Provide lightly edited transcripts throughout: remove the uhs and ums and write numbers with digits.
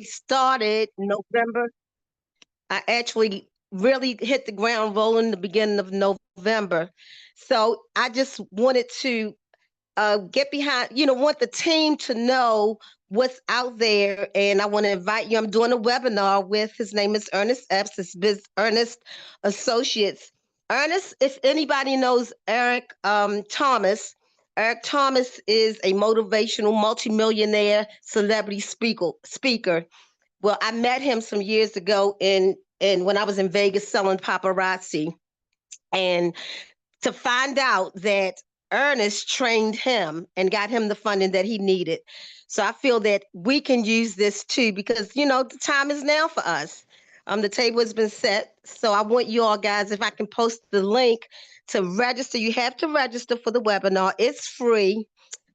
started November. I actually really hit the ground rolling the beginning of November. So I just wanted to get behind, want the team to know what's out there. And I want to invite you. I'm doing a webinar with, his name is Ernest Epps, it's Ernest Associates. Ernest, if anybody knows Thomas, Eric Thomas is a motivational multimillionaire celebrity speaker. Well, I met him some years ago in when I was in Vegas selling paparazzi, and to find out that Ernest trained him and got him the funding that he needed. So I feel that we can use this too because the time is now for us. The table has been set. So I want you all guys, if I can post the link to register. You have to register for the webinar. It's free.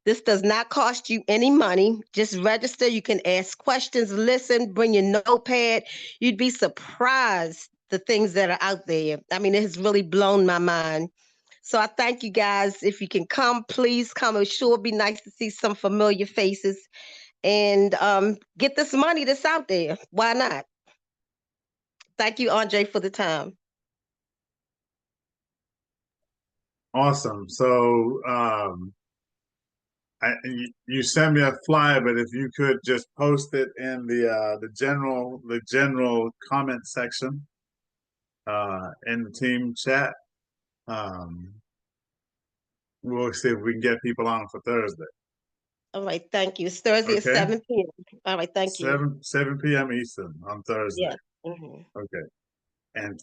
This does not cost you any money. Just register. You can ask questions, listen, bring your notepad. You'd be surprised the things that are out there. I mean, it has really blown my mind. So I thank you guys. If you can come, please come. It sure be nice to see some familiar faces and get this money that's out there. Why not? Thank you, Andre, for the time. Awesome. So you sent me a flyer, but if you could just post it in the general comment section in the team chat, um, we'll see if we can get people on for Thursday. All right, thank you. It's Thursday at Okay. 7 p.m. All right, thank you. 7 p.m. Eastern on Thursday. Yeah. Mm-hmm. Okay. And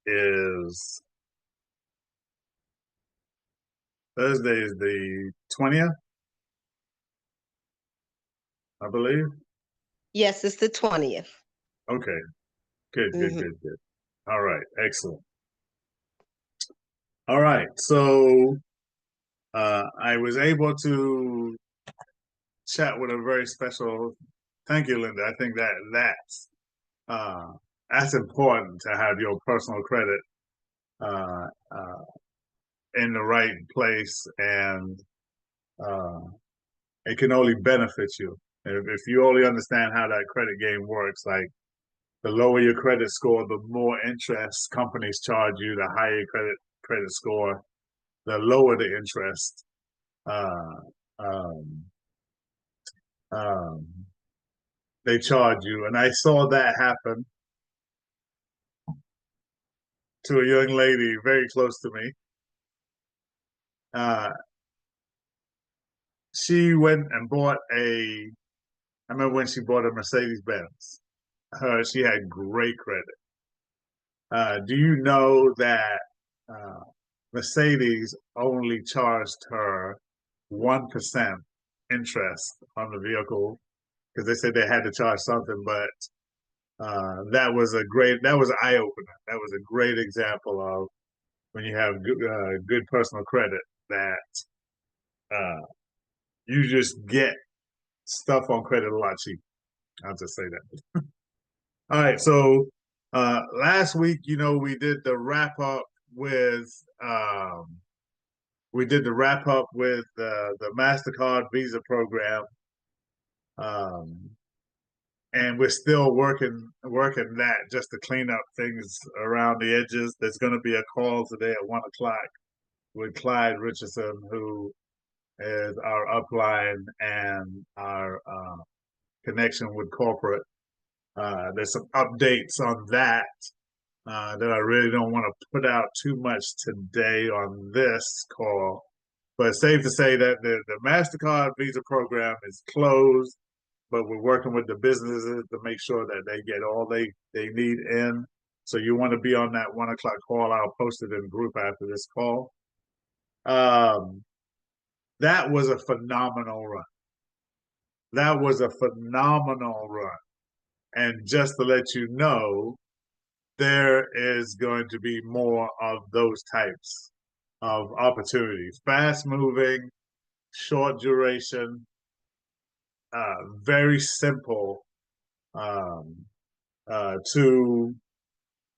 is Thursday is the 20th, I believe. Yes, it's the 20th. Okay. Good, good, Mm-hmm. good, good. All right. Excellent. All right. So I was able to chat with a very special. Thank you, Linda. I think uh, that's important to have your personal credit uh, uh, in the right place, and uh, it can only benefit you if you only understand how that credit game works. Like the lower your credit score, the more interest companies charge you. The higher your credit score, the lower the interest. Uh, um, um, they charge you. And I saw that happen to a young lady very close to me. Uh, she went and bought I remember when she bought a Mercedes Benz. She had great credit. Do you know that uh, Mercedes only charged her 1% interest on the vehicle because they said they had to charge something, but that was an eye opener. That was a great example of when you have good personal credit that uh, you just get stuff on credit a lot cheaper. I'll just say that. All right, so last week, we did the wrap up with the Mastercard Visa program, um, and we're still working that just to clean up things around the edges. There's going to be a call today at 1 o'clock with Clyde Richardson, who is our upline and our connection with corporate. There's some updates on that that I really don't want to put out too much today on this call. But it's safe to say that the MasterCard Visa program is closed, but we're working with the businesses to make sure that they get all they need in. So you want to be on that 1 o'clock call. I'll post it in the group after this call. That was a phenomenal run. That was a phenomenal run. And just to let you know, there is going to be more of those types of opportunities. Fast moving, short duration, very simple to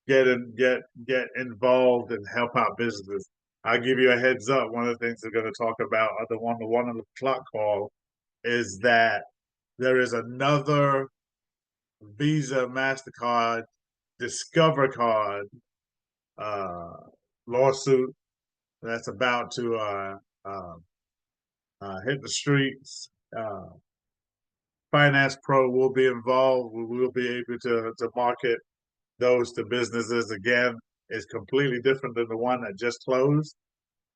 get involved and help out businesses. I'll give you a heads up. One of the things we're going to talk about on the 1 o'clock call is that There is another Visa, MasterCard, Discover card uh, lawsuit that's about to hit the streets. Finance Pro will be involved. We will be able to market those to businesses. Again, it's completely different than the one that just closed,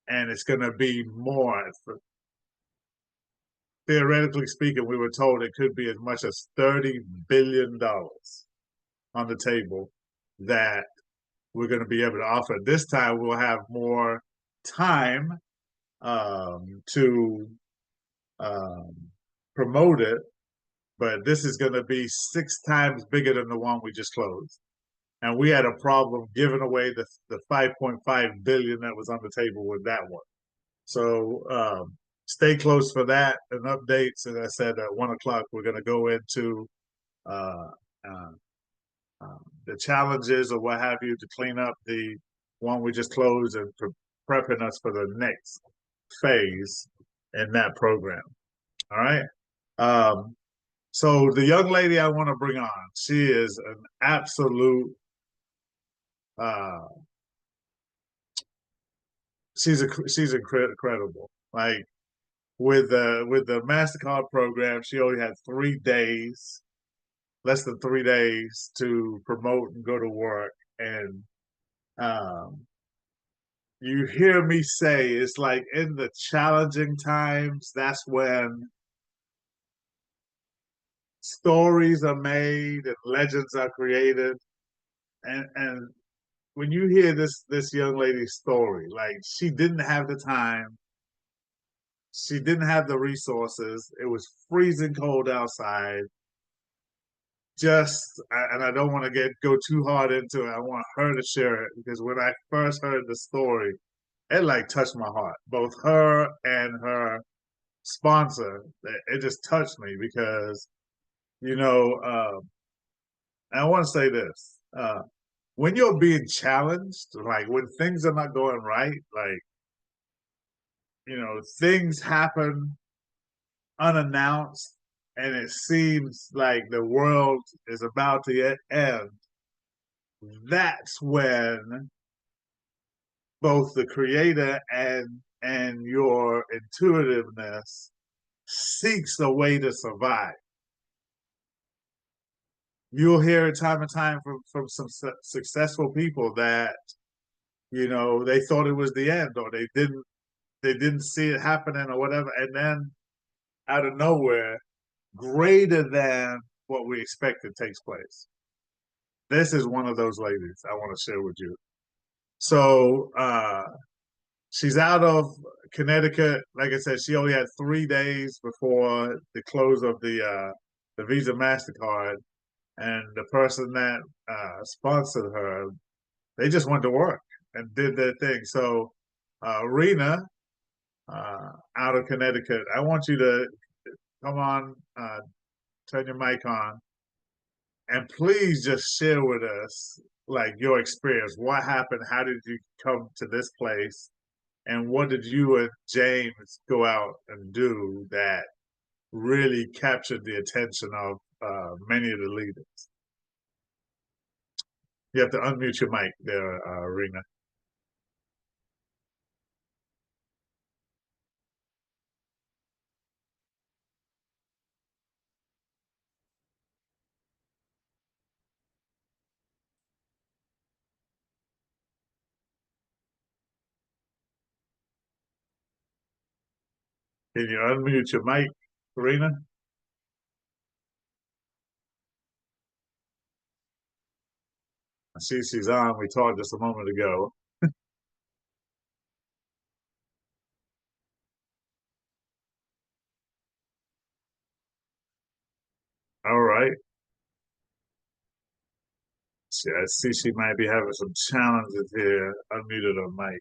and it's going to be more. Theoretically speaking, we were told it could be as much as $30 billion on the table that we're going to be able to offer. This time, we'll have more time to um, promote it, but this is going to be 6 times bigger than the one we just closed. And we had a problem giving away the 5.5 billion that was on the table with that one. So stay close for that and updates. As I said, at 1 o'clock, we're going to go into uh, uh, the challenges or what have you to clean up the one we just closed and prepping us for the next phase in that program. All right. Um, so the young lady I want to bring on, she is an absolute. Uh, she's incredible. Like with the Mastercard program, she only had 3 days, less than 3 days to promote and go to work. And um, you hear me say it's like in the challenging times, that's when stories are made and legends are created. And when you hear this young lady's story, like she didn't have the time, she didn't have the resources. It was freezing cold outside. And I don't want to go too hard into it. I want her to share it because when I first heard the story, it like touched my heart. Both her and her sponsor, it just touched me because you know. I want to say this: when you're being challenged, like when things are not going right, like things happen unannounced, and it seems like the world is about to end. That's when both the creator and your intuitiveness seeks a way to survive. You'll hear it time and time from some successful people that they thought it was the end, or they didn't see it happening or whatever, and then out of nowhere, greater than what we expected takes place. This is one of those ladies I want to share with you. So she's out of Connecticut. Like I said, she only had 3 days before the close of the Visa MasterCard, and the person that sponsored her, they just went to work and did their thing. So, Rena, out of Connecticut, I want you to come on, turn your mic on, and please just share with us like your experience. What happened? How did you come to this place? And what did you and James go out and do that really captured the attention of many of the leaders? You have to unmute your mic there, Rena. Can you unmute your mic, Rena? I see she's on. We talked just a moment ago. All right. I see she might be having some challenges here. Unmuted her mic.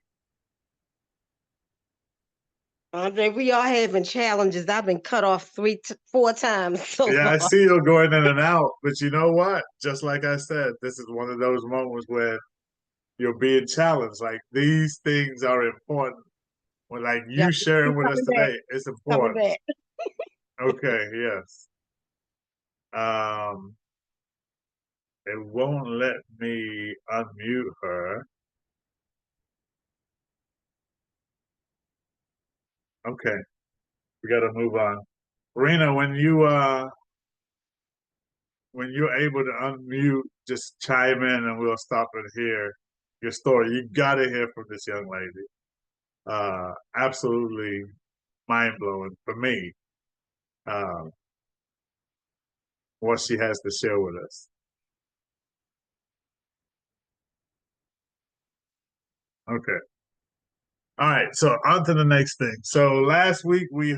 Andre, we are having challenges. I've been cut off 4 times so Yeah, I far. see you're going in and out, but you know what? Just like I said, this is one of those moments where you're being challenged. Like these things are important. When like Yeah, you he's sharing with us coming back. today, it's Coming important. back. Okay, yes. Um, it won't let me unmute her. Okay, we got to move on. Rena, when you're able to unmute, just chime in and we'll stop and hear your story. You got to hear from this young lady. Absolutely mind blowing for me. Uh, what she has to share with us. Okay. All right. So on to the next thing. So last week from we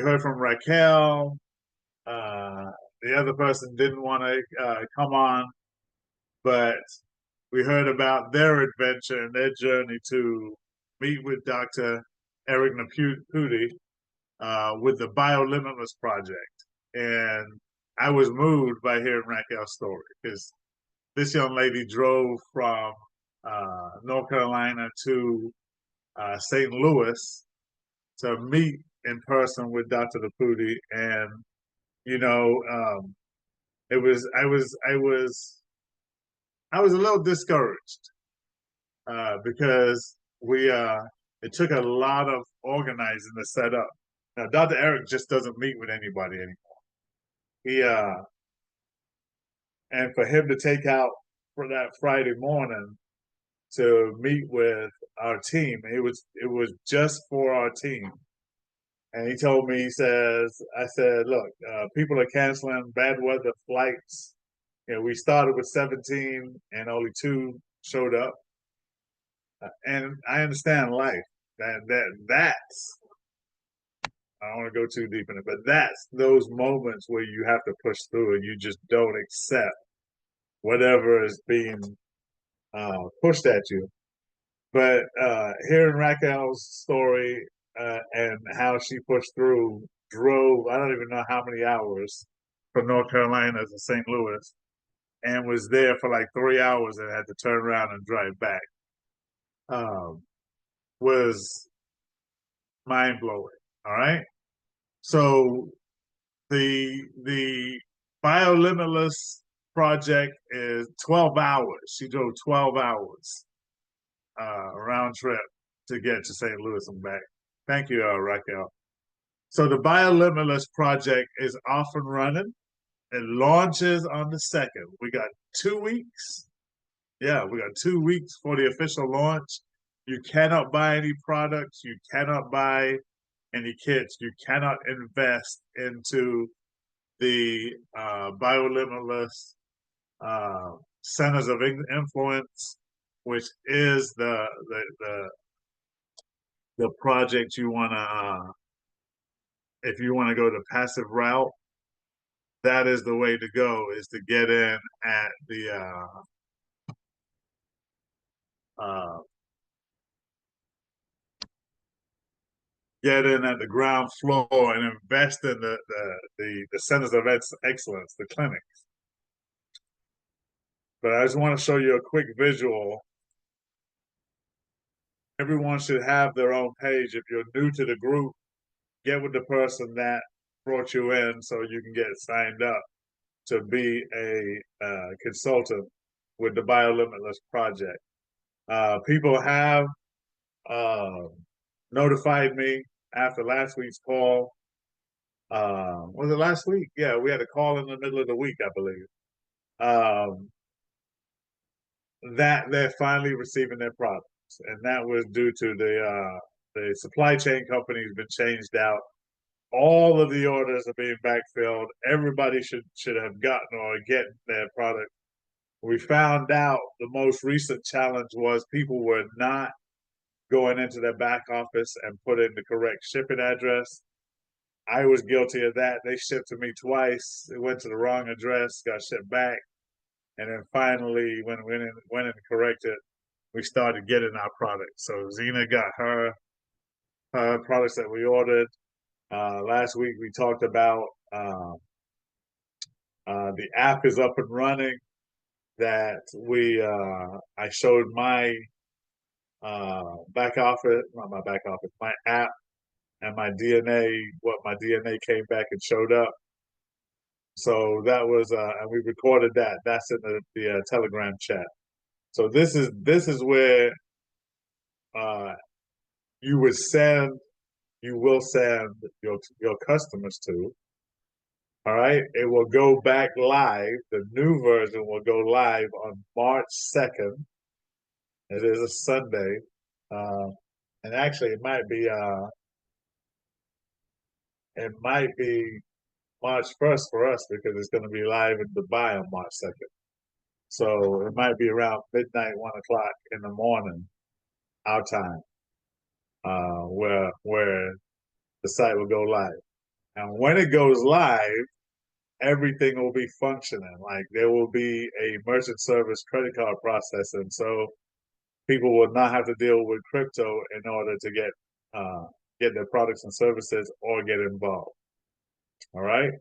heard from Raquel. The other person didn't want to come on, but we heard about their adventure and their journey to meet with Dr. Eric Naputi with the Biolimitless Project. And I was moved by hearing Raquel's story because this young lady drove from North Carolina to St. Louis to meet in person with Dr. Naputi, and you know, it was I was a little discouraged because we it took a lot of organizing to set up. Now, Dr. Eric just doesn't meet with anybody anymore. He and for him to take out for that Friday morning to meet with our team, it was just for our team. And he told me, I said, look, people are canceling bad weather flights. You know, we started with 17 and only two showed up. And I understand life. That's I don't want to go too deep in it, but that's those moments where you have to push through and you just don't accept whatever is being pushed at you. But hearing Raquel's story and how she pushed through, drove I don't even know how many hours from North Carolina to St. Louis, and was there for like 3 hours and had to turn around and drive back. Um, was mind blowing. All right. So the Biolimitless project is 12 hours. She drove 12 hours round trip to get to St. Louis and back. Thank you, Raquel. So the Biolimitless project is off and running. It launches on the 2nd. We got 2 weeks. Yeah, we got 2 weeks for the official launch. You cannot buy any products. You cannot buy any kits. You cannot invest into the Biolimitless Centers of Influence, which is the project you want to if you want to go the passive route, that is the way to go, is to get in at the get in at the ground floor and invest in the centers of excellence, the clinics. But I just want to show you a quick visual. Everyone should have their own page. If you're new to the group, get with the person that brought you in so you can get signed up to be a consultant with the Biolimitless project. People have notified me after last week's call. Was it last week? Yeah, we had a call in the middle of the week, I believe. That they're finally receiving their products, and that was due to the supply chain company's been changed out. All of the orders are being backfilled. Everybody should have gotten or get their product. We found out the most recent challenge was people were not going into their back office and put in the correct shipping address. I was guilty of that. They shipped to me twice. It went to the wrong address, got shipped back. And then finally, when we went and corrected, we started getting our products. So Zena got her products that we ordered. Last week we talked about the app is up and running. That I showed my back office, not my back office, my app and what my DNA came back and showed up. So that was, and we recorded that. That's in the Telegram chat. So this is where uh, you would send, you will send your customers to. All right, it will go back live. The new version will go live on March 2nd. It is a Sunday, uh, and actually, it might be March 1st for us because it's going to be live in Dubai on March 2nd. So it might be around midnight, 1 o'clock in the morning, our time, where the site will go live. And when it goes live, everything will be functioning. Like there will be a merchant service credit card processing, so people will not have to deal with crypto in order to get their products and services or get involved. All right.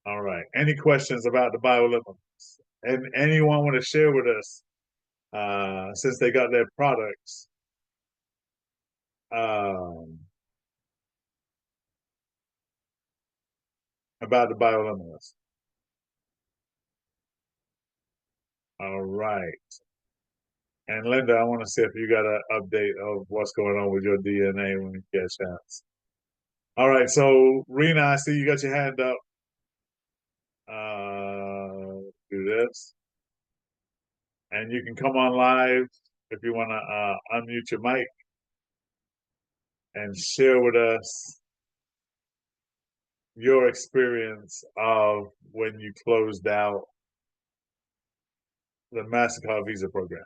All right. Any questions about the biolimits? And anyone want to share with us, since they got their products, um, about the biolimits? All right. And Linda, I want to see if you got an update of what's going on with your DNA when you get a chance. All right. So, Rena, I see you got your hand up. Do this. And you can come on live if you want to unmute your mic and share with us your experience of when you closed out the MasterCard Visa program.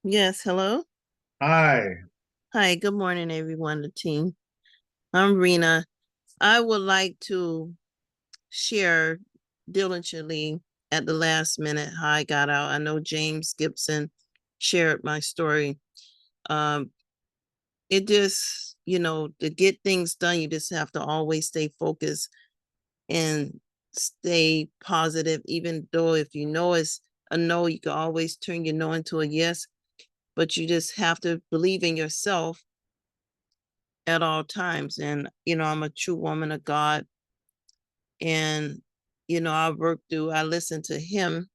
Yes, hello. Hi. Hi, good morning, everyone, the team. I'm Rena. I would like to share diligently at the last minute how I got out. I know James Gibson shared my story. It just, to get things done, you just have to always stay focused and stay positive, even though if you know it's a no, you can always turn your no into a yes, but you just have to believe in yourself at all times. And, I'm a true woman of God. And, I listen to him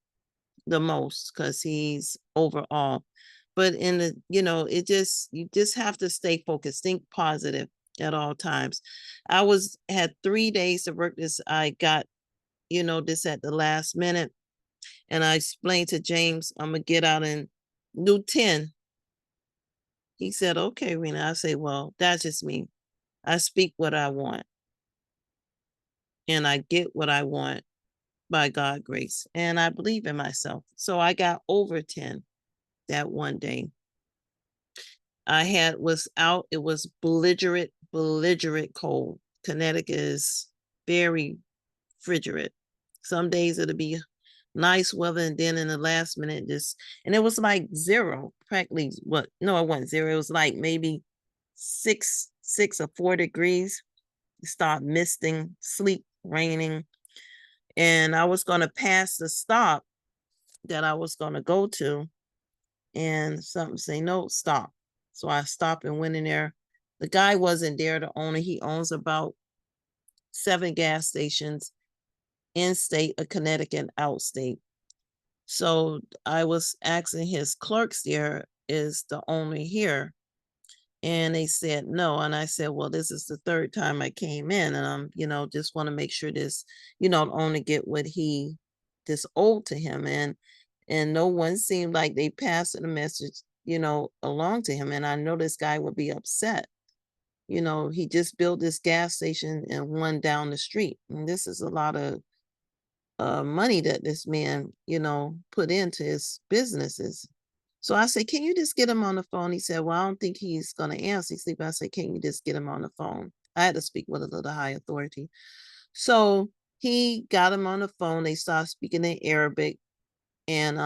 the most because he's overall. But you just have to stay focused, think positive at all times. Had 3 days to work this. I got, this at the last minute. And I explained to James, I'm going to get out and do 10. He said, okay, Rena. I say, well, that's just me. I speak what I want and I get what I want by God's grace. And I believe in myself. So I got over 10 that one day. It was belligerent cold. Connecticut is very frigid. Some days it'll be nice weather, and then in the last minute, and it was like zero, practically. No, it wasn't zero. It was like maybe 6 or 4 degrees. It started misting, sleet, raining. And I was going to pass the stop that I was going to go to, and something say, no, stop. So I stopped and went in there. The guy wasn't there, the owner. He owns about 7 gas stations in state of Connecticut, outstate. So I was asking his clerks there, is the owner here? And they said no. And I said, well, this is the third time I came in, and I'm, just want to make sure this, the owner get what he this owed to him. And no one seemed like they passed the message, along to him. And I know this guy would be upset. He just built this gas station and one down the street. And this is a lot of money that this man, put into his businesses. So I said, can you just get him on the phone? He said, well, I don't think he's going to answer. He's sleeping. I said, can you just get him on the phone? I had to speak with a little high authority. So he got him on the phone. They started speaking in Arabic. And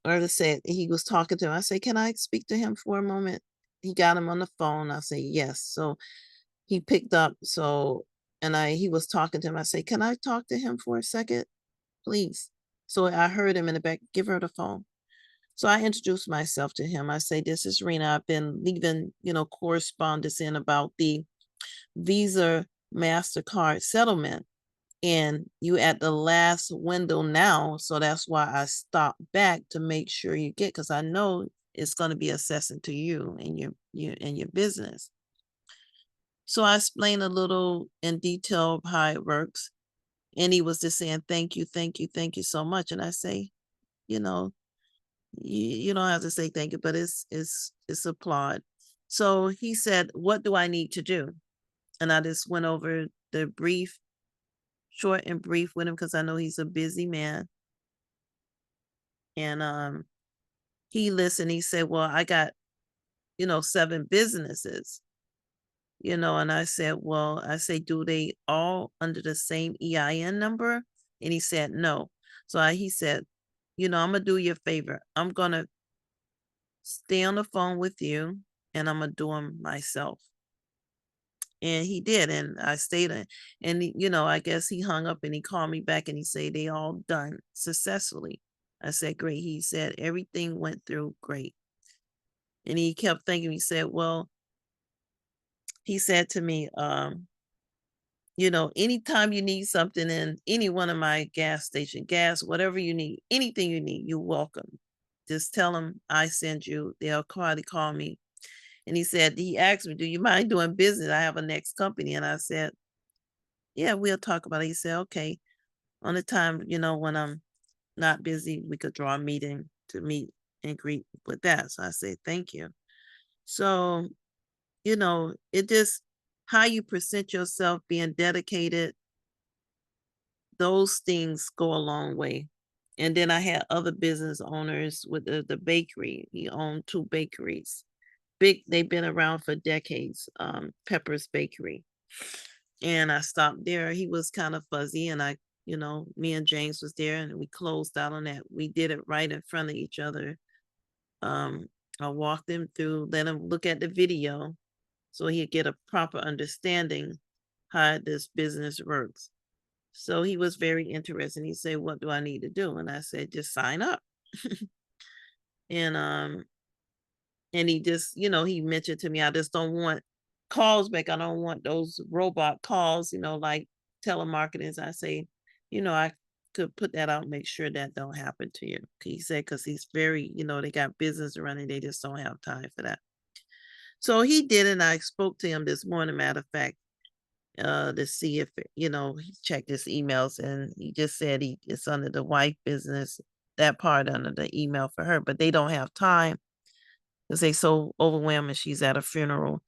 like I said, he was talking to him. I said, can I speak to him for a moment? He got him on the phone. I said, yes. So he picked up. He was talking to him. I said, can I talk to him for a second, please? So I heard him in the back, give her the phone. So I introduced myself to him. I say, this is Rena. I've been leaving, correspondence in about the Visa MasterCard settlement. And you at the last window now. So that's why I stopped back to make sure you get, because I know it's going to be assessing to you and your business. So I explained a little in detail of how it works. And he was just saying, thank you, thank you, thank you so much. And I say, you know, you don't have to say thank you, but it's applaud. So he said, what do I need to do? And I just went over the short and brief with him, because I know he's a busy man. And he listened. He said, well, I got, 7 businesses, and I said, well, do they all under the same EIN number? And he said, no. So he said, I'm going to do you a favor. I'm going to stay on the phone with you and I'm going to do them myself. And he did. And I stayed in. And, I guess he hung up and he called me back and he said, they all done successfully. I said, great. He said, everything went through great. And he kept thinking, he said, well, he said to me, anytime you need something in any one of my gas station, gas, whatever you need, anything you need, you're welcome. Just tell them I send you. They'll call me. And he asked me, do you mind doing business? I have a next company. And I said, yeah, we'll talk about it. He said, okay. On the time, when I'm not busy, we could draw a meeting to meet and greet with that. So I said, thank you. So, it just how you present yourself, being dedicated, those things go a long way. And then I had other business owners with the bakery. He owned 2 bakeries. They've been around for decades, Pepper's Bakery. And I stopped there. He was kind of fuzzy, and me and James was there, and we closed out on that. We did it right in front of each other. I walked him through, let him look at the video so he'd get a proper understanding how this business works. So he was very interested. He said, what do I need to do? And I said, just sign up. And he just, he mentioned to me, I just don't want calls back. I don't want those robot calls, like telemarketers. I say, I could put that out and make sure that don't happen to you. He said, because he's very, they got business running. They just don't have time for that. So he did, and I spoke to him this morning, matter of fact, to see if, he checked his emails, and he just said it's under the wife business, that part under the email for her, but they don't have time because they so overwhelmed and she's at a funeral.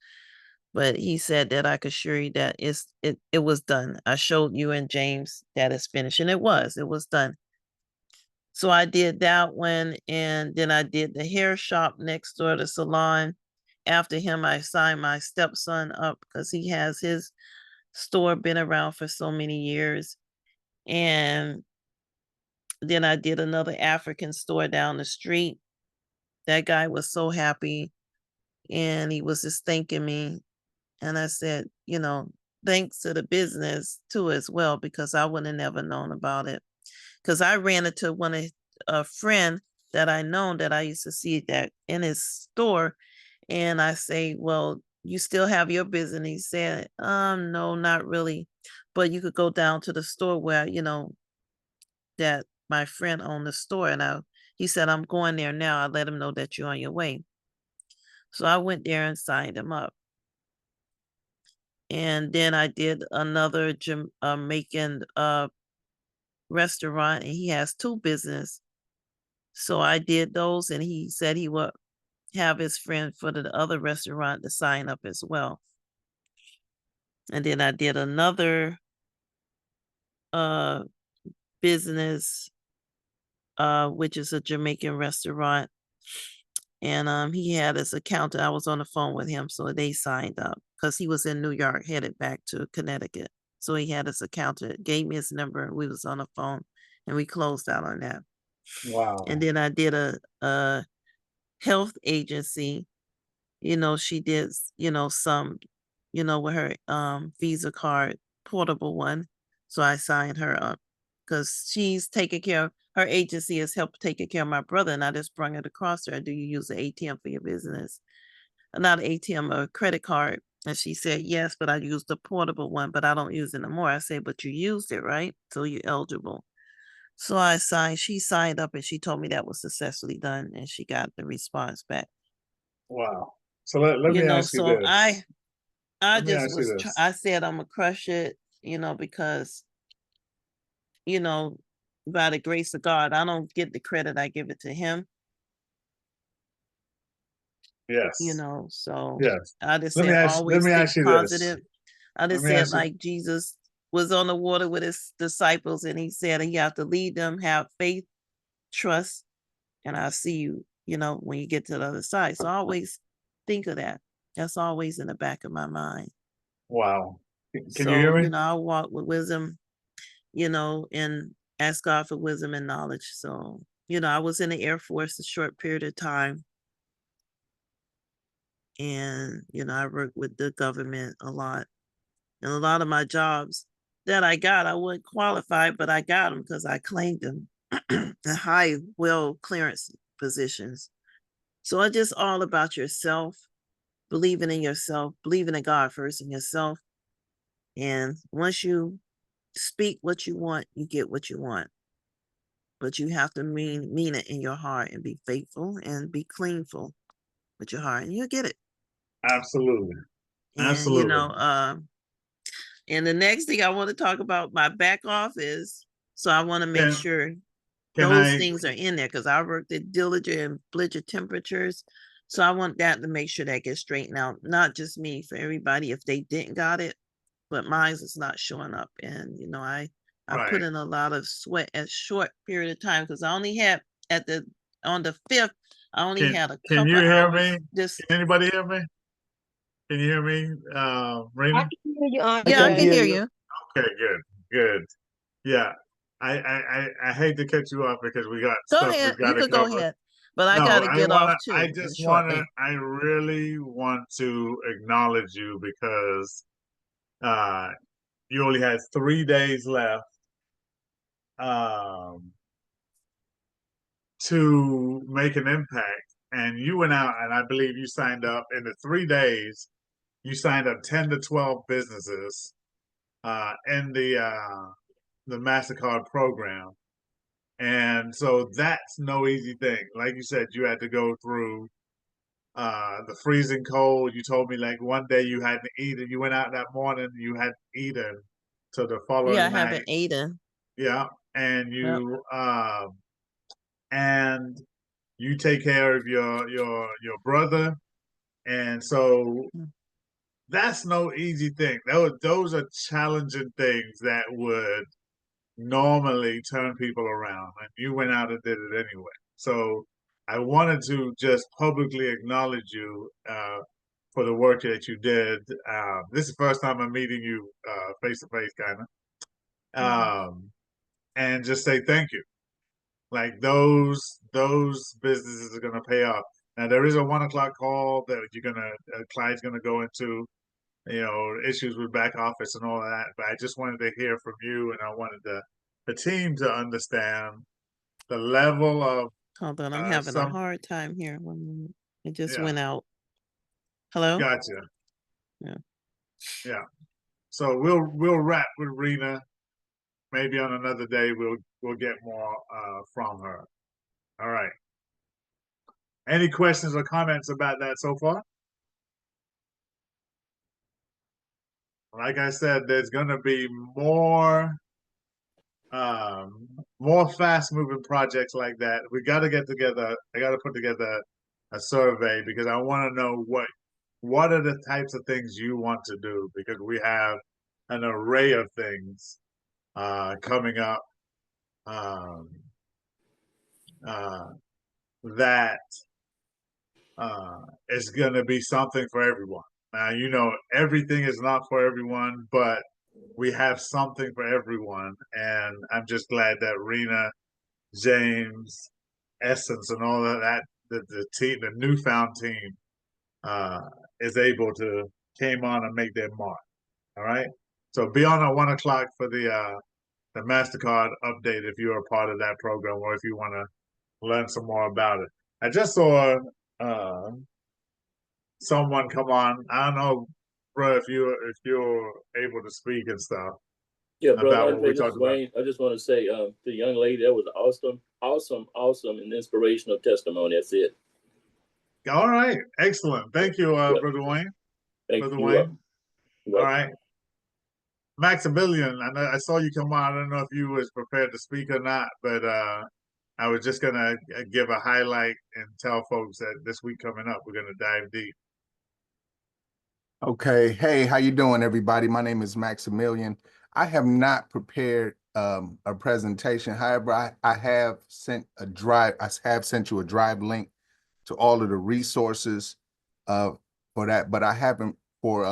But he said that I could assure you that it was done. I showed you and James that it's finished, and it was done. So I did that one, and then I did the hair shop next door, the salon. After him, I signed my stepson up because he has his store been around for so many years. And then I did another African store down the street. That guy was so happy, and he was just thanking me. And I said, thanks to the business too as well, because I would have never known about it. Because I ran into a friend that I known that I used to see that in his store. And I say, well, you still have your business? He said, no, not really. But you could go down to the store where, that my friend owned the store. And he said, I'm going there now. I let him know that you're on your way. So I went there and signed him up. And then I did another Jamaican restaurant, and he has 2 business. So I did those, and he said he would have his friend for the other restaurant to sign up as well. And then I did another business, which is a Jamaican restaurant. And he had his accountant. I was on the phone with him, so they signed up because he was in New York, headed back to Connecticut. So he had his accountant, gave me his number. We was on the phone, and we closed out on that. Wow. And then I did a health agency. She did, some, with her Visa card, portable one. So I signed her up. because she's taking care of her agency has helped taking care of my brother, and I just brung it across her. Do you use the ATM for your business? Not an ATM, a credit card. And she said, yes, but I used the portable one, but I don't use it anymore. I said, but you used it, right? So you're eligible. So I signed, she signed up and she told me that was successfully done and she got the response back. Wow. So let You me know, ask you so this. I Let me just ask you was, this. I said, I'm gonna crush it, you know, because, you know, by the grace of God, I don't get the credit, I give it to him, you Yes. know, so Yes. I just Let said, me always think ask you this. positive. I Let just me said, ask you. like Jesus was on the water with his disciples, and he said he have to lead them, have faith, trust, and I'll see you, you know, when you get to the other side. So I always think of that. That's always in the back of my mind. Wow. Can you So, hear you me? know, I walk with wisdom, you know, and ask God for wisdom and knowledge. So, you know, I was in the Air Force a short period of time. And, you know, I worked with the government a lot. And a lot of my jobs that I got, I wasn't qualified, but I got them because I claimed them. The high, well clearance positions. So it's just all about yourself, believing in yourself, believing in God first and yourself. And once you speak what you want, you get what you want. But you have to mean it in your heart and be faithful and be cleanful with your heart, and you'll get it. Absolutely. And you Absolutely. know, and the next thing I want to talk about my back office. So I want to make Can sure can those I things are in there because I worked at Dillinger and Bridger temperatures. So I want that to make sure that gets straightened out. Not just me, for everybody if they didn't got it, but mine's is not showing up. And you know, I put right. in a lot of sweat at short period of time because I only had at the on the 5th, I only had a Can couple you of hear me? hours. Just Can anybody hear me? Can you hear me, I Rena? can hear you, I yeah, I can Andre. can hear hear you. you. Okay, good, good. Yeah. I hate to cut you off because we got Go stuff ahead. we've got You to could go cover. ahead. But I No, gotta get off I too just wanna, shortly. I really want to acknowledge you because uh, you only had 3 days left um, to make an impact. And you went out, and I believe you signed up in the 3 days. You signed up 10 to 12 businesses in the Mastercard program, and so that's no easy thing. Like you said, you had to go through the freezing cold. You told me like one day you hadn't eaten. You went out that morning, you hadn't eaten till the Yeah, I following night. haven't eaten. Yeah, and Yep. and you take care of your brother, and so Mm. that's no easy thing. Those are challenging things that would normally turn people around, and you went out and did it anyway. So I wanted to just publicly acknowledge you for the work that you did. This is the first time I'm meeting you face to face, kind of, Mhm. and just say thank you. Like those businesses are going to pay off. Now there is a 1 o'clock call that you're gonna Clyde's gonna go into, you know, issues with back office and all of that. But I just wanted to hear from you, and I wanted the team to understand the level of Hold on, I'm having a some. hard time here. 1 minute. It just Yeah, went out. Hello? gotcha. Yeah. Yeah. So we'll wrap with Rena. Maybe on another day we'll get more from her. All right. Any questions or comments about that so far? Like I said, there's going to be um, more fast moving projects like that. We got to get together. I got to put together a survey because I want to know what are the types of things you want to do, because we have an array of things coming up um, uh, that is going to be something for everyone. Now, you know, everything is not for everyone, but we have something for everyone. And I'm just glad that Rena, James, Essence, and all of that, the team, the newfound team, uh, is able to came on and make their mark. All right. So be on at 1 o'clock for the MasterCard update if you're a part of that program or if you want to learn some more about it. I just saw someone come on. I don't know, bro, if you're able to speak and stuff Yeah, brother about what Andre, we this is talked about. Wayne. I just want to say to the young lady, that was awesome, and inspirational testimony. That's it. All right, excellent. Thank you, Yep. Brother Wayne. Thank Brother you. Wayne. All Welcome. right, Maximilian. I saw you come on. I don't know if you was prepared to speak or not, but I was just gonna give a highlight and tell folks that this week coming up, we're gonna dive deep. Okay. Hey, how you doing, everybody? My name is Maximilian. I have not prepared a presentation. However, I have sent a drive. I have sent you a drive link to all of the resources for that, but I haven't for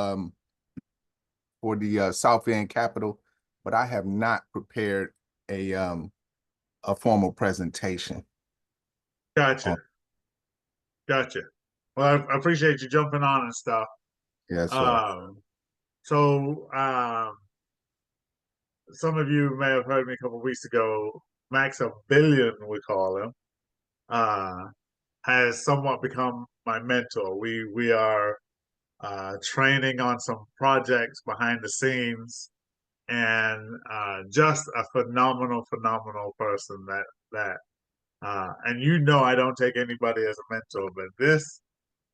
the South End Capital, but I have not prepared a formal presentation. Gotcha. Gotcha. Well, I appreciate you jumping on and stuff. Yes, sir. So some of you may have heard me a couple of weeks ago. Max a Billion, we call him, has somewhat become my mentor. We are training on some projects behind the scenes, and just a phenomenal person. And I don't take anybody as a mentor, but this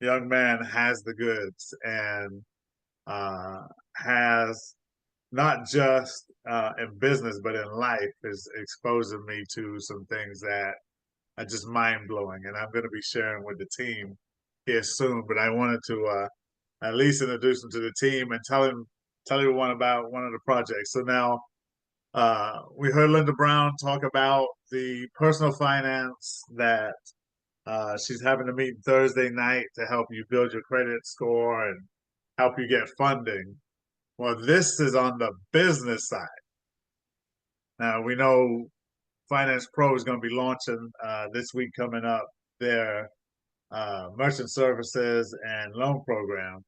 young man has the goods and has not just in business but in life is exposing me to some things that are just mind blowing, and I'm going to be sharing with the team here soon. But I wanted to at least introduce him to the team and tell everyone about one of the projects. So now we heard Linda Brown talk about the personal finance that she's having a meeting Thursday night to help you build your credit score and help you get funding. Well, this is on the business side. Now, we know Finance Pro is going to be launching this week coming up their merchant services and loan program.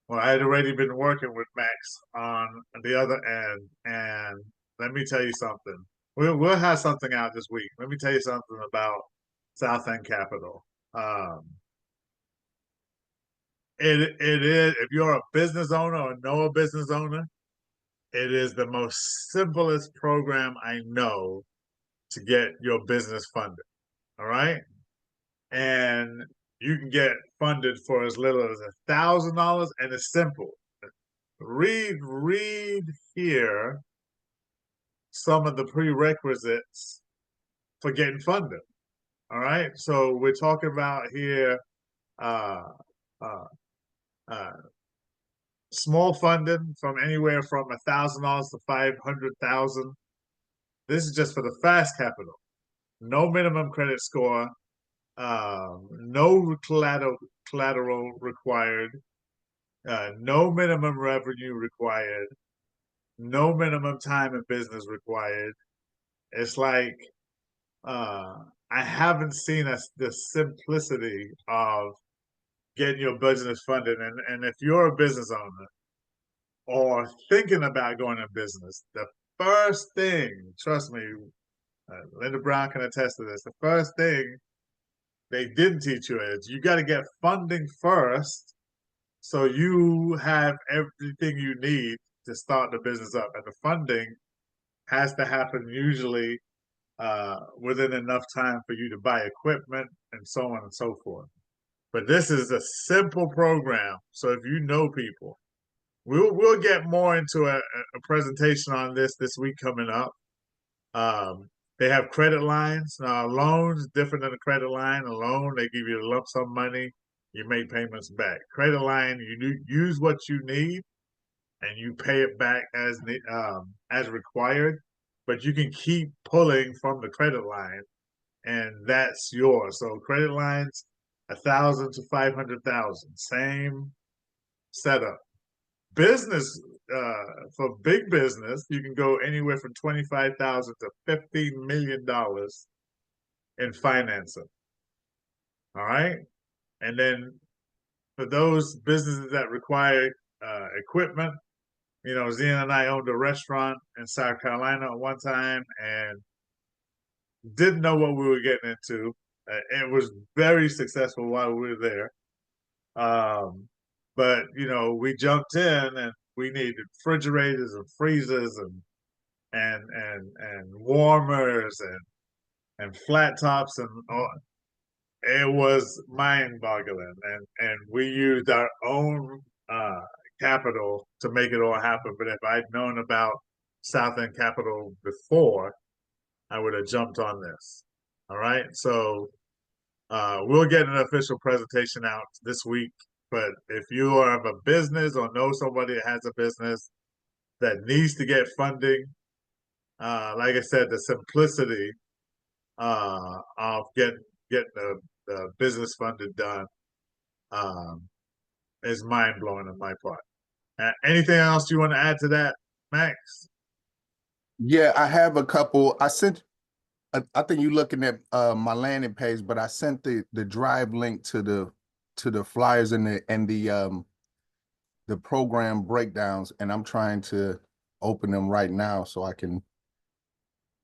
Well, I had already been working with Max on the other end, and let me tell you something. We'll have something out this week. Let me tell you something about South End Capital. It is, if you're a business owner or know a business owner, it is the most simplest program I know to get your business funded. All right, and you can get funded for as little as $1,000, and it's simple. Read here some of the prerequisites for getting funded. All right, so we're talking about here uh, uh, uh, small funding from anywhere from $1,000 to $500,000. This is just for the fast capital. No minimum credit score, no collateral required, no minimum revenue required, no minimum time in business required. It's like I haven't seen the simplicity of getting your business funded. And if you're a business owner or thinking about going in business, the first thing, trust me, Linda Brown can attest to this, the first thing they didn't teach you is you got to get funding first so you have everything you need to start the business up. And the funding has to happen usually within enough time for you to buy equipment and so on and so forth. But this is a simple program. So if you know people, we'll get more into a presentation on this week coming up. They have credit lines. Now, loans different than a credit line. A loan, they give you a lump sum money, you make payments back. Credit line, you use what you need, and you pay it back as required. But you can keep pulling from the credit line, and that's yours. So credit lines, 1,000 to 500,000, same setup. Business for big business, you can go anywhere from 25,000 to $15 million in financing. All right, and then for those businesses that require equipment, You know, Zena and I owned a restaurant in South Carolina at one time and didn't know what we were getting into. It was very successful while we were there. Um, but you know, we jumped in and we needed refrigerators and freezers and warmers and flat tops and all. It was mind-boggling, and we used our own capital to make it all happen. But if I'd known about South End Capital before, I would have jumped on this. All right, so we'll get an official presentation out this week. But if you have a business or know somebody that has a business that needs to get funding, like I said, the simplicity of getting the business funded done um, is mind blowing on my part. Anything else you want to add to that, Max? Yeah, I have a couple. I sent. I think you're looking at my landing page, but I sent the drive link to the flyers and the program breakdowns, and I'm trying to open them right now so I can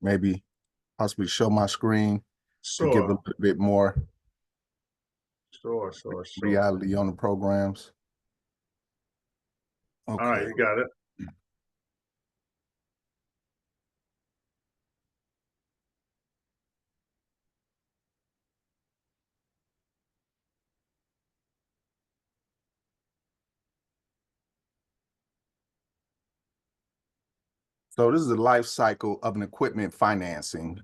maybe possibly show my screen to give a Sure, little bit more sure. reality on the programs. All right, Okay. you got it. So this is the life cycle of an equipment financing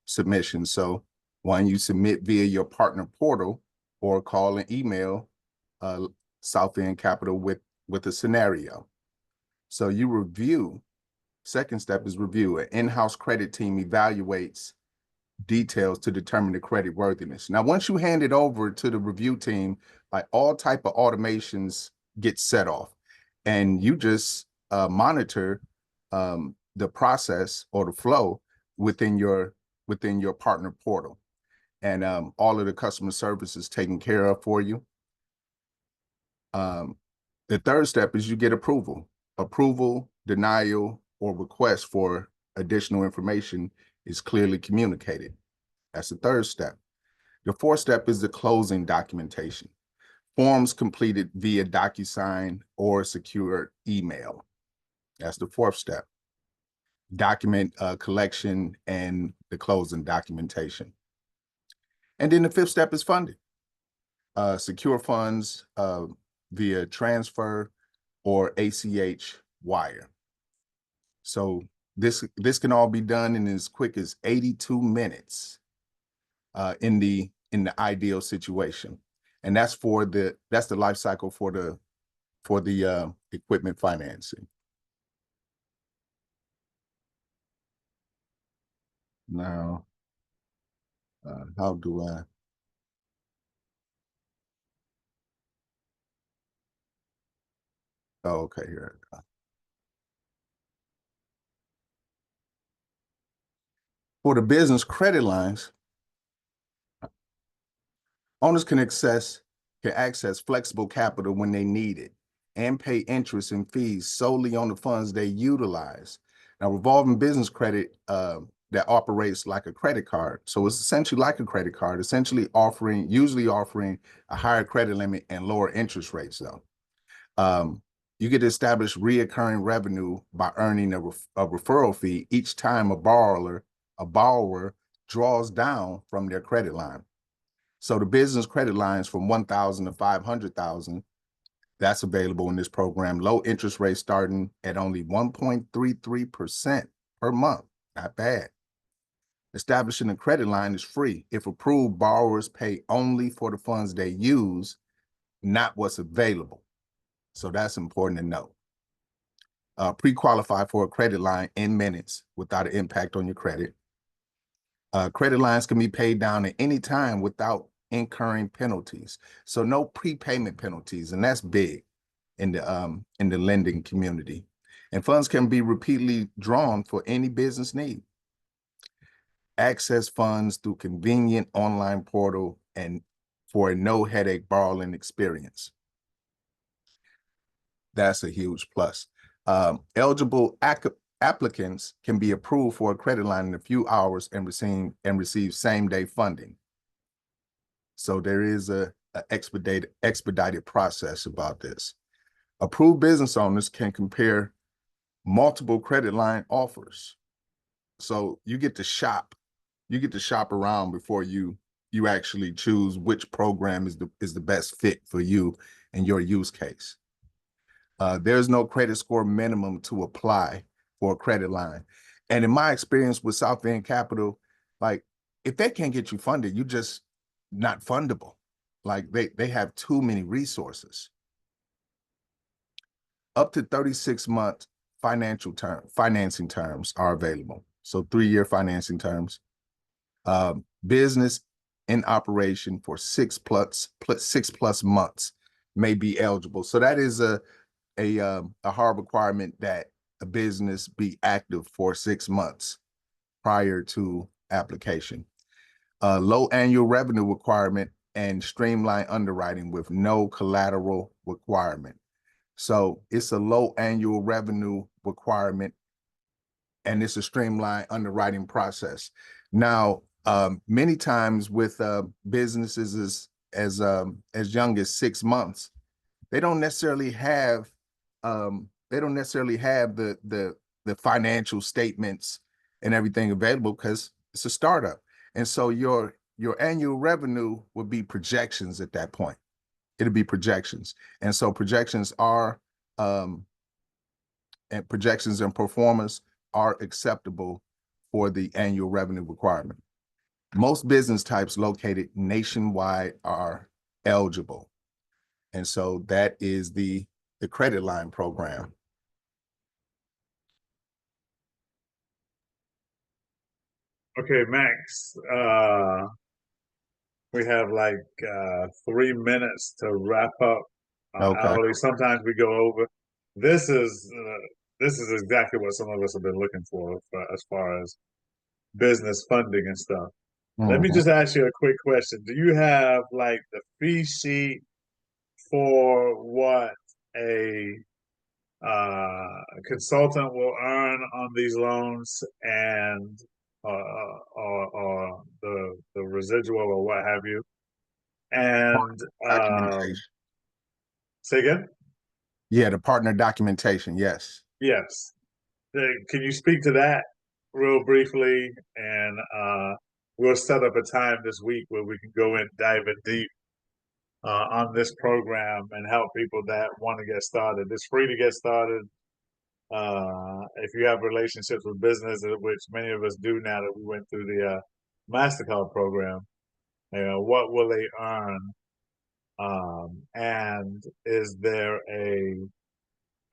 submission. So one, you submit via your partner portal or call and email South End Capital with a scenario. So you review. Second step is review. An in-house credit team evaluates details to determine the credit worthiness. Now, once you hand it over to the review team, like all type of automations get set off, and you just monitor the process or the flow within your partner portal, and all of the customer service is taken care of for you. The third step is you get approval. Approval, denial, or request for additional information is clearly communicated. That's the third step. The fourth step is the closing documentation. Forms completed via DocuSign or secure email. That's the fourth step. Document collection and the closing documentation. And then the fifth step is funding. Secure funds via transfer or ACH wire. So this can all be done in as quick as 82 minutes in the ideal situation. And that's the life cycle for the equipment financing. Now, how do I? Oh, okay, here. For the business credit lines, owners can access flexible capital when they need it and pay interest and fees solely on the funds they utilize. Now, revolving business credit that operates like a credit card. So it's essentially like a credit card, usually offering a higher credit limit and lower interest rates though. You get to establish reoccurring revenue by earning a referral fee each time a borrower draws down from their credit line. So the business credit lines from 1,000 to 500,000, that's available in this program. Low interest rate starting at only 1.33% per month. Not bad. Establishing a credit line is free. If approved, borrowers pay only for the funds they use, not what's available. So that's important to know. Pre-qualify for a credit line in minutes without an impact on your credit. Credit lines can be paid down at any time without incurring penalties. So no prepayment penalties, and that's big in the lending community. And funds can be repeatedly drawn for any business need. Access funds through convenient online portal and for a no headache borrowing experience. That's a huge plus. Eligible applicants can be approved for a credit line in a few hours and receive same-day funding. So there is a expedited process about this. Approved business owners can compare multiple credit line offers. So you get to shop. You get to shop around before you actually choose which program is the best fit for you and your use case. There's no credit score minimum to apply for a credit line. And in my experience with South End Capital, like if they can't get you funded, you just not fundable. Like they have too many resources. Up to 36-month financing terms are available. So 3-year financing terms. Business in operation for 6+ months may be eligible. So that is a hard requirement that a business be active for 6 months prior to application. Low annual revenue requirement and streamlined underwriting with no collateral requirement. So it's a low annual revenue requirement and it's a streamlined underwriting process. Now, many times with businesses as young as 6 months, they don't necessarily have the financial statements and everything available because it's a startup. And so your annual revenue would be projections at that point. It'll be projections. And so projections and performance are acceptable for the annual revenue requirement. Most business types located nationwide are eligible. And so that is the credit line program. Okay, Max, we have like 3 minutes to wrap up. Okay. Hourly. Sometimes we go over. This is exactly what some of us have been looking for as far as business funding and stuff. Let me just ask you a quick question. Do you have like the fee sheet for what a consultant will earn on these loans and or the residual or what have you? And Documentation. say again? Yeah, the partner documentation, yes. Yes. Can you speak to that real briefly? And we'll set up a time this week where we can go in, dive in deep on this program and help people that want to get started. It's free to get started. If you have relationships with business, which many of us do now that we went through the MasterCard program, what will they earn? And is there a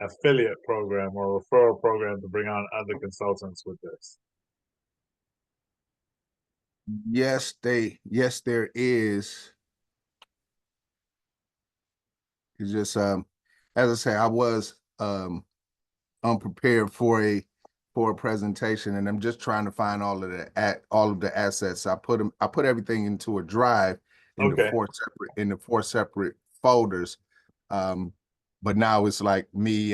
affiliate program or referral program to bring on other consultants with this? Yes, there is. It's just as I say, I was unprepared for a presentation, and I'm just trying to find all of the assets. I put everything into a drive into Okay. 4 separate folders. But now it's like me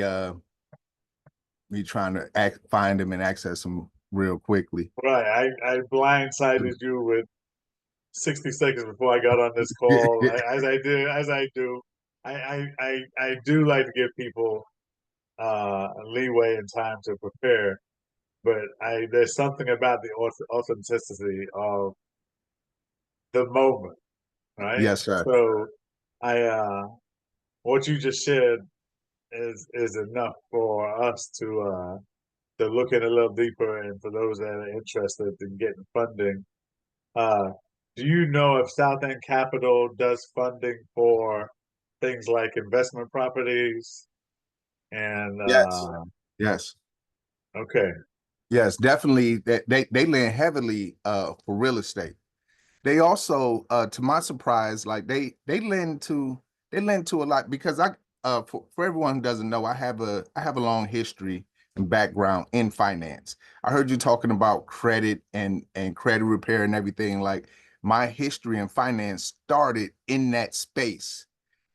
trying to find them and access them real quickly. Right. I blindsided you with 60 seconds before I got on this call. As I do. I do like to give people leeway and time to prepare, but there's something about the authenticity of the moment, right? Yes, sir. So what you just shared is enough for us to look in a little deeper, and for those that are interested in getting funding. Do you know if South End Capital does funding for things like investment properties? And Yes. okay, Yes, definitely. They lend heavily for real estate. They also, to my surprise, like they lend to a lot because for everyone who doesn't know, I have a long history and background in finance. I heard you talking about credit and credit repair and everything. Like my history in finance started in that space,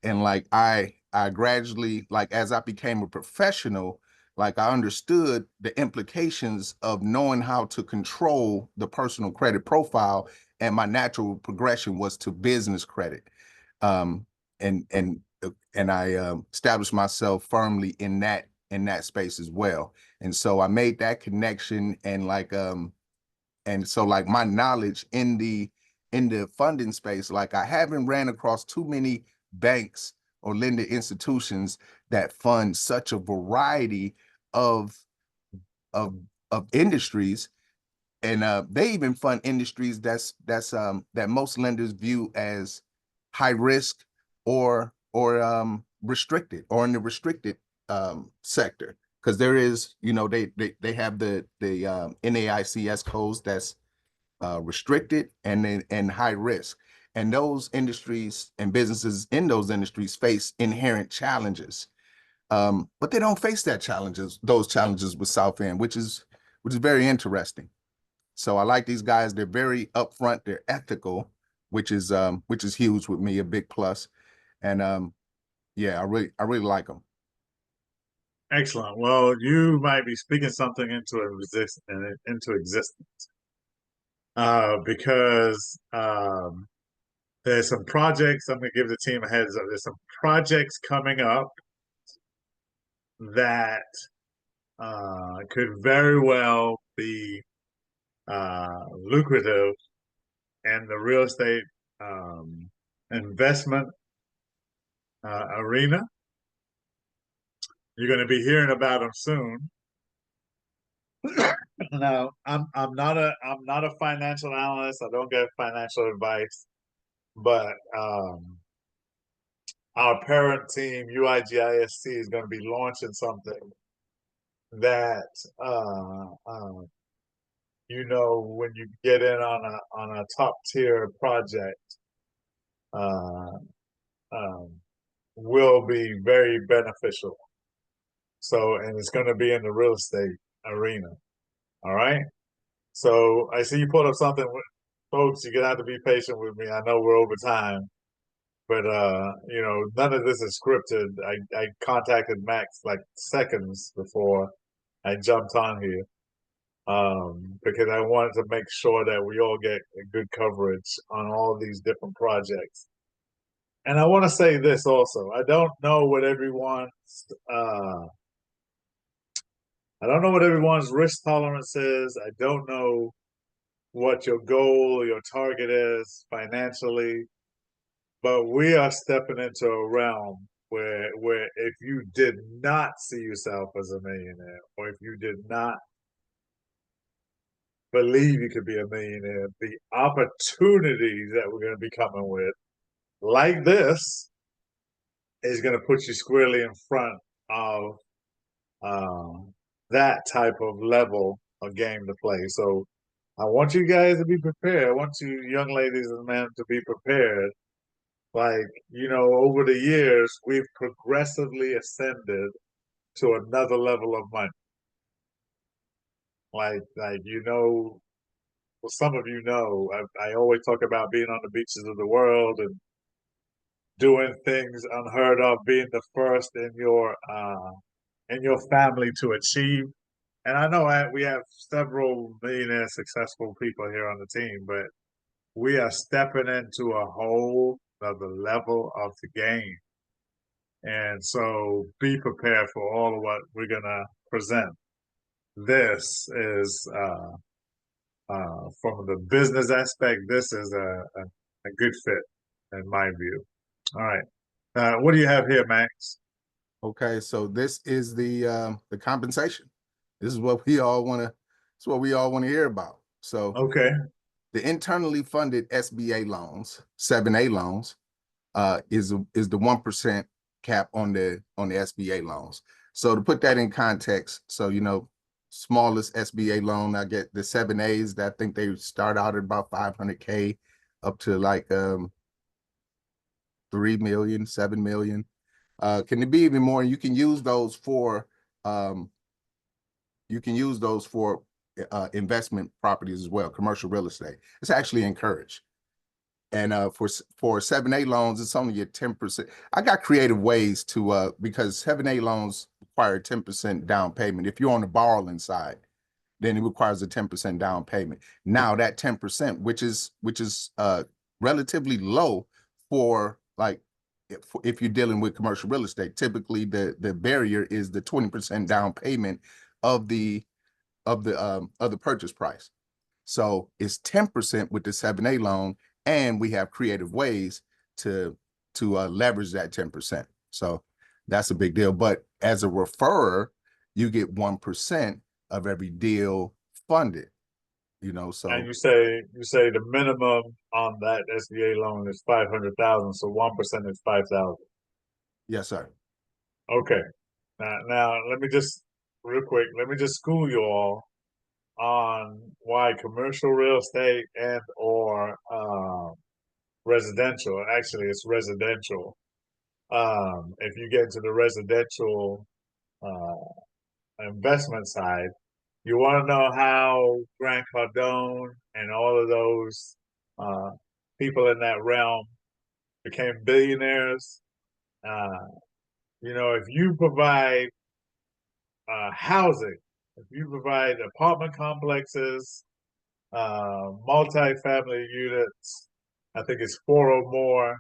and like I gradually, like as I became a professional, like I understood the implications of knowing how to control the personal credit profile, and my natural progression was to business credit. Um, and and and I established myself firmly in that space as well. And so I made that connection, and so like my knowledge in the funding space, like I haven't ran across too many banks or lending institutions that fund such a variety of of of industries. And they even fund industries that most lenders view as high risk or restricted, or in the restricted sector, because there is, they have the NAICS codes that's restricted and high risk. And those industries and businesses in those industries face inherent challenges. But they don't face those challenges with South End, which is very interesting. So I like these guys. They're very upfront. They're ethical, which is huge with me, a big plus. And yeah, I really like them. Excellent. Well, you might be speaking something into existence, because there's some projects. I'm going to give the team a heads up. There's some projects coming up that could very well be lucrative in the real estate investment arena. You're going to be hearing about them soon. Now, I'm not a financial analyst. I don't get financial advice, but our parent team, UIGISC, is going to be launching something that when you get in on a top tier project, uh, um, will be very beneficial. So, and it's going to be in the real estate arena. All right. So I see you put up something, folks. You're gonna have to be patient with me. I know we're over time, but none of this is scripted. I contacted Max like seconds before I jumped on here, because I wanted to make sure that we all get a good coverage on all these different projects. And I want to say this also. I don't know what everyone's risk tolerance is. I don't know what your goal or your target is financially, but we are stepping into a realm where if you did not see yourself as a millionaire, or if you did not believe you could be a millionaire, the opportunities that we're going to be coming with, like this, is going to put you squarely in front of that type of level of game to play. So I want you guys to be prepared. I want you young ladies and men to be prepared. Like, over the years, we've progressively ascended to another level of money. Like, well, some of I always talk about being on the beaches of the world and doing things unheard of, being the first in your family to achieve. And I know we have several millionaire successful people here on the team, but we are stepping into a whole other level of the game. And so be prepared for all of what we're going to present. This is, from the business aspect, this is a good fit in my view. All right. What do you have here, Max? Okay, so this is the compensation. This is what we all want to. It's what we all want to hear about. So Okay. the internally funded SBA loans, 7A loans, is the 1% cap on the SBA loans. So to put that in context, so smallest SBA loan, I get the 7As that I think they start out at about 500K up to like 3 million, 7 million. Can it be even more? You can use those for investment properties as well, commercial real estate. It's actually encouraged. And for 7A loans, it's only a 10%. I got creative ways to because 7A loans require 10% down payment. If you're on the borrowing side, then it requires a 10% down payment. Now that 10%, which is relatively low for like if you're dealing with commercial real estate, typically the barrier is the 20% down payment of the purchase price. So it's 10% with the 7A loan, and we have creative ways to leverage that 10%. So that's a big deal. But as a referrer, you get 1% of every deal funded. So And you say the minimum on that SBA loan is 500,000, so 1% is 5,000. yes, sir. Okay. Now let me just real quick. Let me just school you all on why commercial real estate and or residential. Actually, it's residential. If you get into the residential investment side, you want to know how Grant Cardone and all of those uh, people in that realm became billionaires. Uh, if you provide housing, if you provide apartment complexes, multi-family units, I think it's four or more,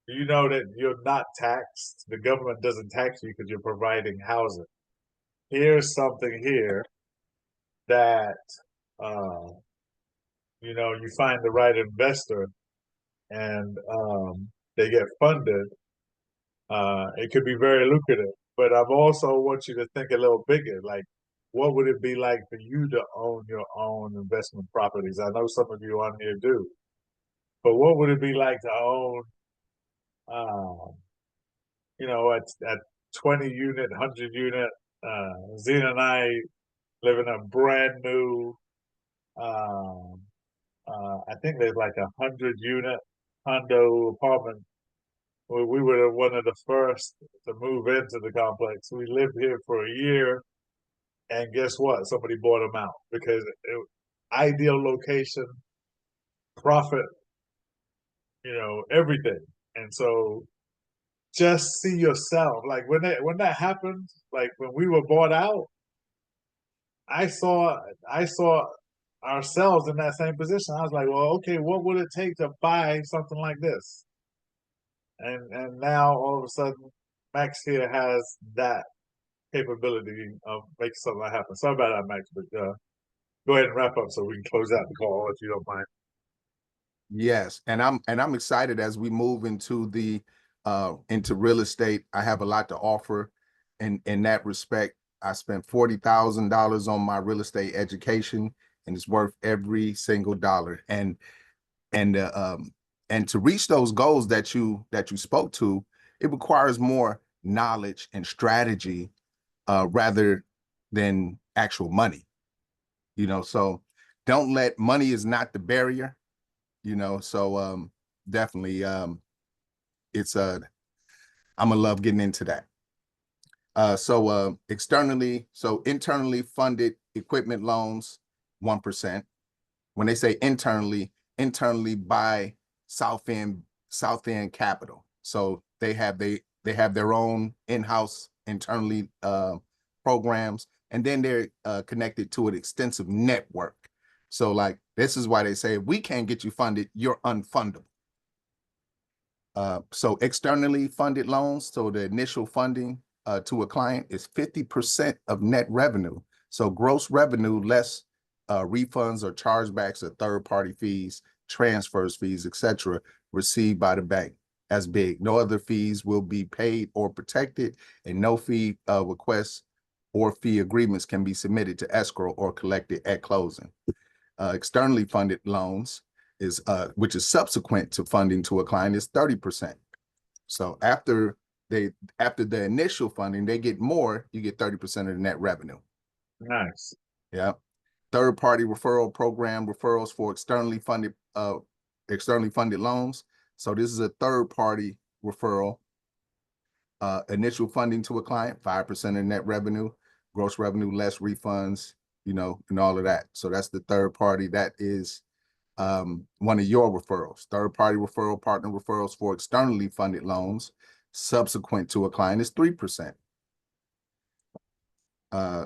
you know that you're not taxed. The government doesn't tax you because you're providing housing. Here's something here that uh, you find the right investor and they get funded. It could be very lucrative. But I've also want you to think a little bigger. Like, what would it be like for you to own your own investment properties? I know some of you on here do. But what would it be like to own, uh, at 20 unit, 100 unit? Zena and I live in a brand new, I think there's like 100 unit condo apartment. We were one of the first to move into the complex. We lived here for a year, and guess what? Somebody bought them out because ideal location, profit, everything. And so just see yourself. Like when that happened, like when we were bought out, I saw ourselves in that same position. I was like, well, okay, what would it take to buy something like this? And now all of a sudden, Max here has that capability of making something like happen. Sorry about that, Max, but go ahead and wrap up so we can close out the call if you don't mind. Yes, and I'm excited as we move into into real estate. I have a lot to offer in that respect. I spent $40,000 on my real estate education, and it's worth every single dollar. And to reach those goals that you spoke to, it requires more knowledge and strategy rather than actual money. So don't let money is not the barrier. So definitely it's I'm gonna love getting into that. So internally funded equipment loans, 1%. When they say internally by South End Capital. So they have their own in-house internally programs, and then they're connected to an extensive network. So like this is why they say if we can't get you funded, you're unfundable. So externally funded loans, so the initial funding to a client is 50% of net revenue. So gross revenue less refunds or chargebacks or third-party fees, transfers fees, etc., received by the bank. That's big. No other fees will be paid or protected, and no fee requests or fee agreements can be submitted to escrow or collected at closing. Externally funded loans is which is subsequent to funding to a client is 30%. So after the initial funding, they get more, you get 30% of the net revenue. Nice. Yeah. Third party referral program, referrals for externally funded loans. So this is a third party referral. Initial funding to a client, 5% of net revenue, gross revenue less refunds, and all of that. So that's the third party. That is one of your referrals. Third-party referral, partner referrals for externally funded loans subsequent to a client is 3%.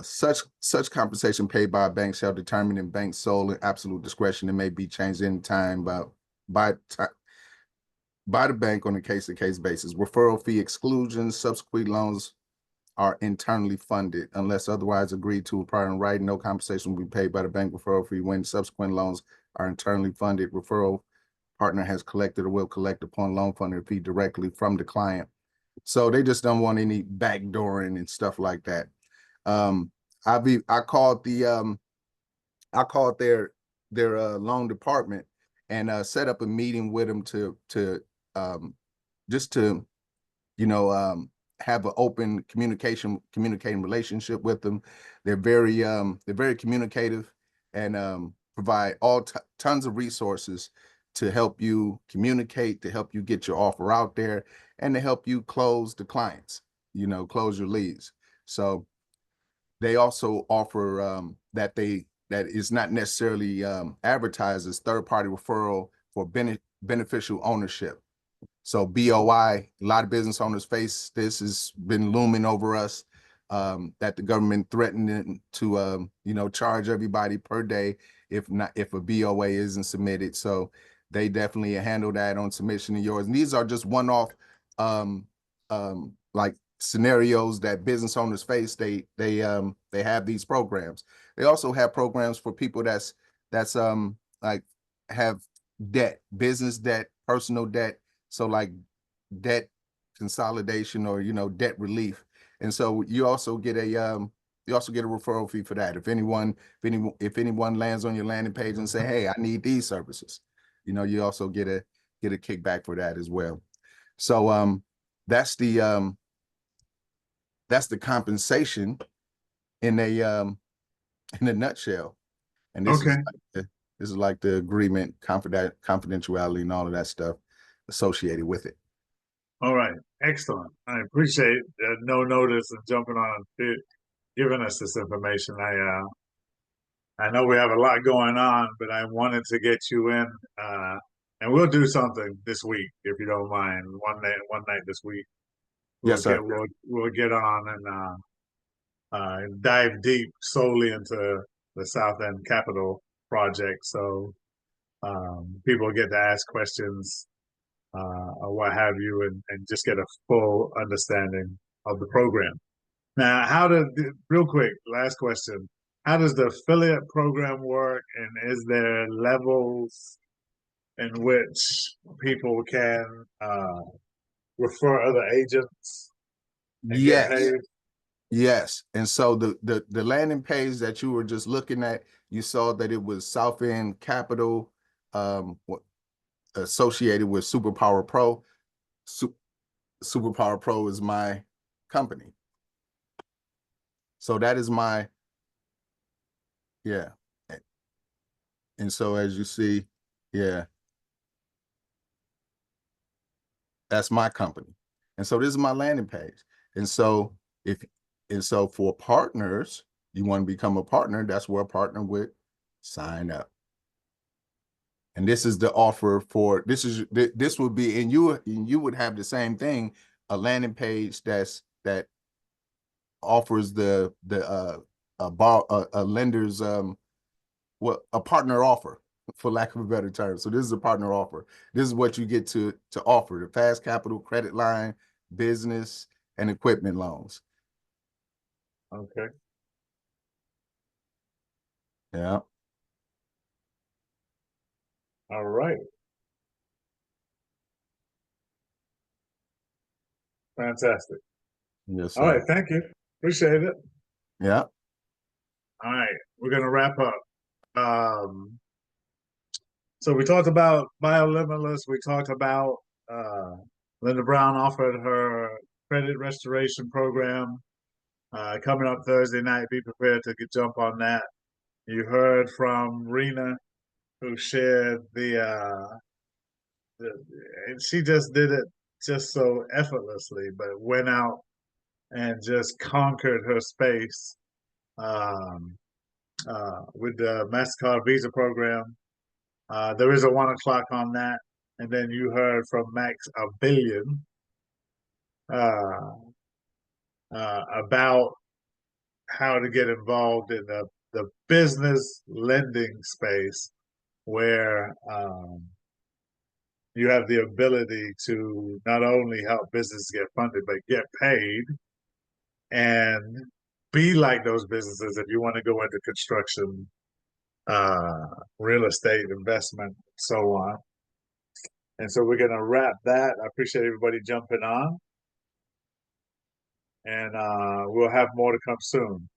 Such compensation paid by a bank shall determine in bank's sole and absolute discretion and may be changed any time by the bank on a case-to-case basis. Referral fee exclusions, subsequent loans are internally funded unless otherwise agreed to prior in writing. No compensation will be paid by the bank referral fee when subsequent loans are internally funded. Referral partner has collected or will collect upon loan funding fee directly from the client. So they just don't want any backdooring and stuff like that. I called their loan department and set up a meeting with them to just to have an open communicating relationship with them. They're very communicative and provide tons of resources to help you communicate, to help you get your offer out there, and to help you close the clients, close your leads. So they also offer that is not necessarily advertised as third-party referral for beneficial ownership. So BOI, a lot of business owners face this, has been looming over us, that the government threatening to charge everybody per day if a BOA isn't submitted. So they definitely handle that on submission of yours. And these are just one-off like scenarios that business owners face. They have these programs. They also have programs for people that's like have debt, business debt, personal debt. So like debt consolidation or debt relief. And so you also get a referral fee for that. If anyone lands on your landing page and say, hey, I need these services, you also get a kickback for that as well. So that's the compensation in a nutshell. And this is like the agreement, confidentiality, and all of that stuff associated with it. All right, excellent. I appreciate no notice and jumping on and giving us this information. I know we have a lot going on, but I wanted to get you in, and we'll do something this week if you don't mind. One night this week. Yes, sir. We'll get on and dive deep solely into the South End Capital project, so people get to ask questions or what have you, and just get a full understanding of the program. Now, real quick, last question, how does the affiliate program work, and is there levels in which people can refer other agents and get paid? Yes. And so the landing page that you were just looking at, you saw that it was South End Capital associated with Superpower Pro. Superpower Pro is my company. So that is my, yeah. And so as you see, yeah, that's my company. And so this is my landing page. And so for partners, you want to become a partner, that's where a partner would sign up. And this is the offer for, this would be, and you would have the same thing, a landing page that offers a lender's a partner offer, for lack of a better term. So this is a partner offer. This is what you get to offer: the fast capital, credit line, business, and equipment loans. Okay. Yeah. All right. Fantastic. Yes, sir. All right. Thank you. Appreciate it. Yeah. All right. We're going to wrap up. So we talked about BioLimitless. We talked about Linda Brown offered her credit restoration program coming up Thursday night. Be prepared to jump on that. You heard from Rena, who shared and she just did it just so effortlessly, but went out and just conquered her space with the MasterCard Visa program. There is a 1 o'clock on that. And then you heard from Max a billion about how to get involved in the business lending space where you have the ability to not only help businesses get funded, but get paid and be like those businesses if you want to go into construction, real estate investment, so on. And so we're going to wrap that. I appreciate everybody jumping on. And we'll have more to come soon.